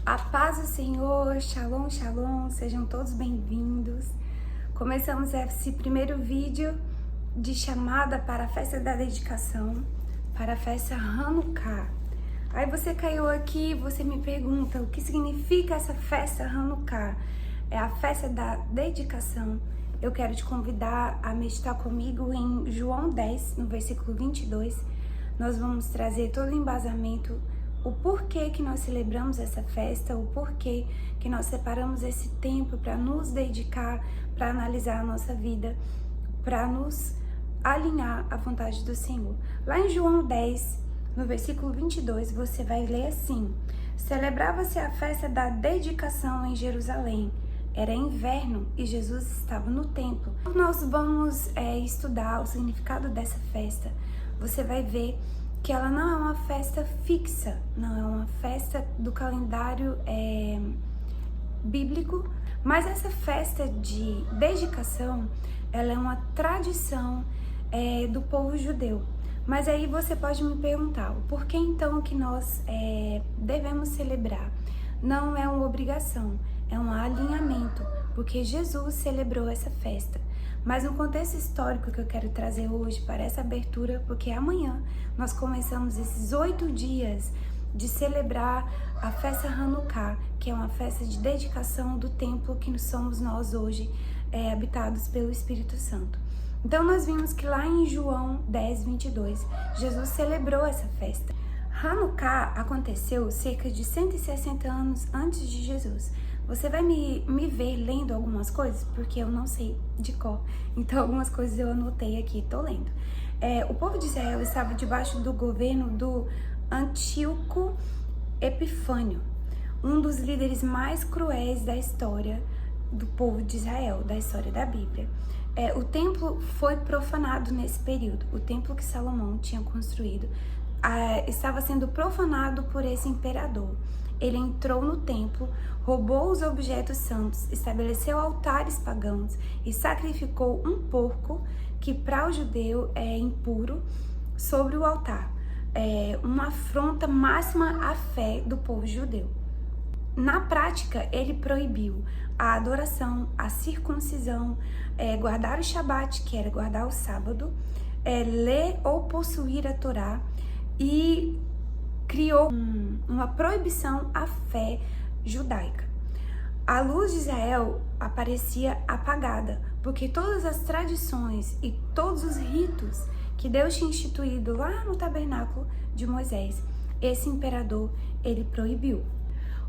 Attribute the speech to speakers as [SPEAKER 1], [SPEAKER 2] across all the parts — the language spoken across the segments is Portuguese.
[SPEAKER 1] A paz do Senhor, shalom, shalom, sejam todos bem-vindos. Começamos esse primeiro vídeo de chamada para a festa da dedicação, para a festa Hanukkah. Aí você caiu aqui e você me pergunta o que significa essa festa Hanukkah? É a festa da dedicação. Eu quero te convidar a meditar comigo em João 10, no versículo 22. Nós vamos trazer todo o embasamento, o porquê que nós celebramos essa festa, o porquê que nós separamos esse tempo para nos dedicar, para analisar a nossa vida, para nos alinhar à vontade do Senhor. Lá em João 10, no versículo 22, você vai ler assim: celebrava-se a festa da dedicação em Jerusalém. Era inverno e Jesus estava no templo. Nós vamos estudar o significado dessa festa. Você vai ver que ela não é uma festa fixa, não é uma festa do calendário bíblico, mas essa festa de dedicação, ela é uma tradição do povo judeu. Mas aí você pode me perguntar, por que então que nós devemos celebrar? Não é uma obrigação, é um alinhamento, porque Jesus celebrou essa festa. Mas no contexto histórico que eu quero trazer hoje para essa abertura, porque amanhã nós começamos esses 8 dias de celebrar a festa Hanukkah, que é uma festa de dedicação do templo que somos nós hoje, habitados pelo Espírito Santo. Então nós vimos que lá em João 10, 22, Jesus celebrou essa festa. Hanukkah aconteceu cerca de 160 anos antes de Jesus. Você vai me ver lendo algumas coisas, porque eu não sei de cor. Então algumas coisas eu anotei aqui, tô lendo. O povo de Israel estava debaixo do governo do Antíoco Epifânio, um dos líderes mais cruéis da história do povo de Israel, da história da Bíblia. O templo foi profanado nesse período. O templo que Salomão tinha construído estava sendo profanado por esse imperador. Ele entrou no templo, roubou os objetos santos, estabeleceu altares pagãos e sacrificou um porco, que para o judeu é impuro, sobre o altar. Uma afronta máxima à fé do povo judeu. Na prática, ele proibiu a adoração, a circuncisão, guardar o Shabat, que era guardar o sábado, ler ou possuir a Torá, e criou uma proibição à fé judaica. A luz de Israel aparecia apagada, porque todas as tradições e todos os ritos que Deus tinha instituído lá no tabernáculo de Moisés, esse imperador, ele proibiu.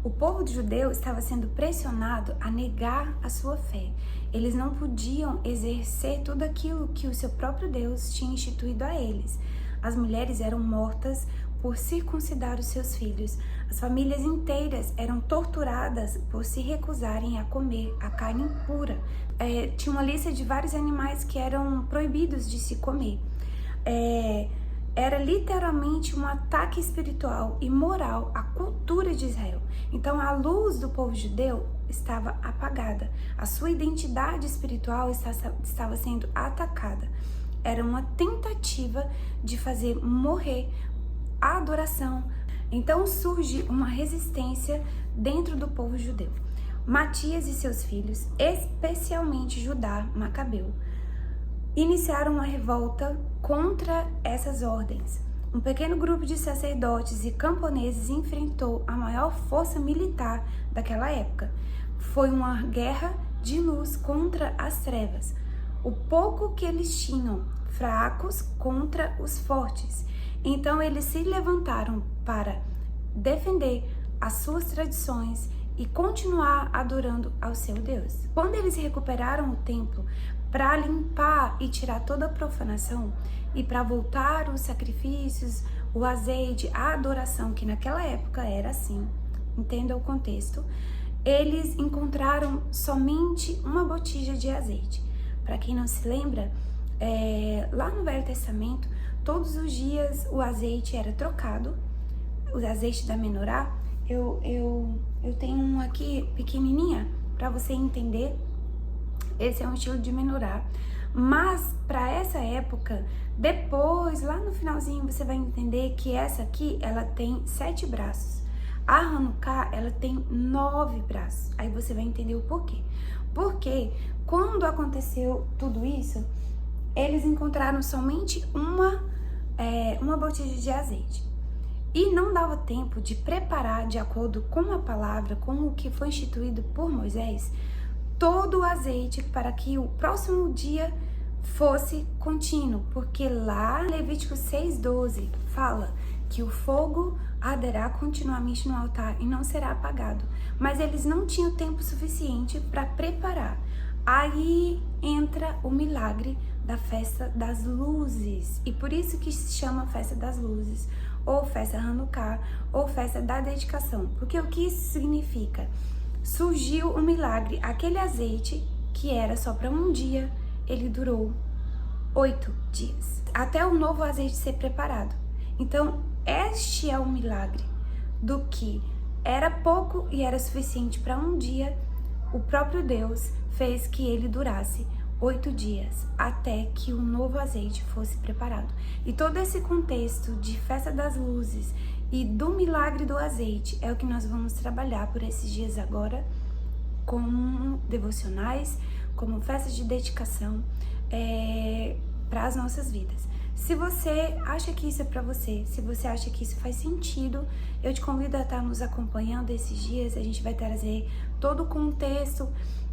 [SPEAKER 1] O povo judeu estava sendo pressionado a negar a sua fé. Eles não podiam exercer tudo aquilo que o seu próprio Deus tinha instituído a eles. As mulheres eram mortas por circuncidar os seus filhos. As famílias inteiras eram torturadas por se recusarem a comer a carne impura. Tinha uma lista de vários animais que eram proibidos de se comer. Era literalmente um ataque espiritual e moral à cultura de Israel. Então a luz do povo judeu estava apagada. A sua identidade espiritual estava sendo atacada. Era uma tentativa de fazer morrer a adoração. Então surge uma resistência dentro do povo judeu. Matias e seus filhos, especialmente Judá Macabeu, iniciaram uma revolta contra essas ordens. Um pequeno grupo de sacerdotes e camponeses enfrentou a maior força militar daquela época. Foi uma guerra de luz contra as trevas. O pouco que eles tinham, fracos contra os fortes. Então eles se levantaram para defender as suas tradições e continuar adorando ao seu Deus. Quando eles recuperaram o templo para limpar e tirar toda a profanação e para voltar os sacrifícios, o azeite, a adoração, que naquela época era assim, entenda o contexto, eles encontraram somente uma botija de azeite. Para quem não se lembra, lá no Velho Testamento, todos os dias o azeite era trocado, o azeite da menorá. Eu tenho um aqui pequenininha para você entender. Esse é um estilo de menorá. Mas para essa época, depois, lá no finalzinho, você vai entender que essa aqui, ela tem 7 braços. A Hanukkah, ela tem 9 braços. Aí você vai entender o porquê. Porque quando aconteceu tudo isso, eles encontraram somente uma botija de azeite. E não dava tempo de preparar, de acordo com a palavra, com o que foi instituído por Moisés, todo o azeite para que o próximo dia fosse contínuo. Porque lá em Levítico 6:12 fala que o fogo arderá continuamente no altar e não será apagado. Mas eles não tinham tempo suficiente para preparar. Aí entra o milagre da festa das luzes. E por isso que se chama festa das luzes, ou festa Hanukkah, ou festa da dedicação. Porque o que isso significa? Surgiu o milagre, aquele azeite que era só para um dia, ele durou 8 dias, até o novo azeite ser preparado. Então, este é o milagre do que era pouco e era suficiente para um dia, o próprio Deus fez que ele durasse 8 dias, até que o novo azeite fosse preparado. E todo esse contexto de festa das luzes e do milagre do azeite é o que nós vamos trabalhar por esses dias agora, como devocionais, como festas de dedicação para as nossas vidas. Se você acha que isso é para você, se você acha que isso faz sentido, eu te convido a estar nos acompanhando esses dias. A gente vai trazer todo o contexto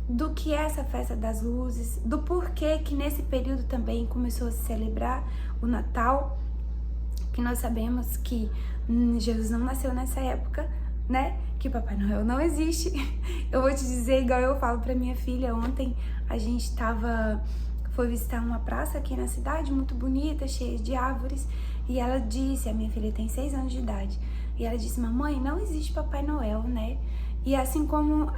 [SPEAKER 1] do que é essa festa das luzes, do porquê que nesse período também começou a se celebrar o Natal, que nós sabemos que Jesus não nasceu nessa época, né? Que Papai Noel não existe. Eu vou te dizer, igual eu falo pra minha filha, ontem a gente foi visitar uma praça aqui na cidade, muito bonita, cheia de árvores, e ela disse, a minha filha tem 6 anos de idade, e ela disse, mamãe, não existe Papai Noel, né? E assim como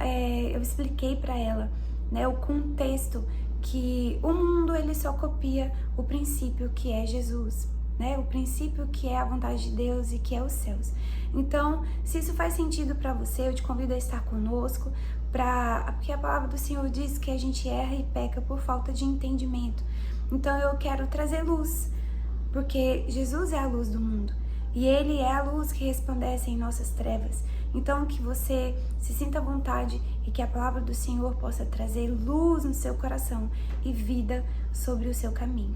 [SPEAKER 1] eu expliquei pra ela, né, o contexto que o mundo ele só copia o princípio que é Jesus, né? O princípio que é a vontade de Deus e que é os céus. Então, se isso faz sentido para você, eu te convido a estar conosco, porque a palavra do Senhor diz que a gente erra e peca por falta de entendimento. Então, eu quero trazer luz, porque Jesus é a luz do mundo e Ele é a luz que resplandece em nossas trevas. Então, que você se sinta à vontade e que a palavra do Senhor possa trazer luz no seu coração e vida sobre o seu caminho.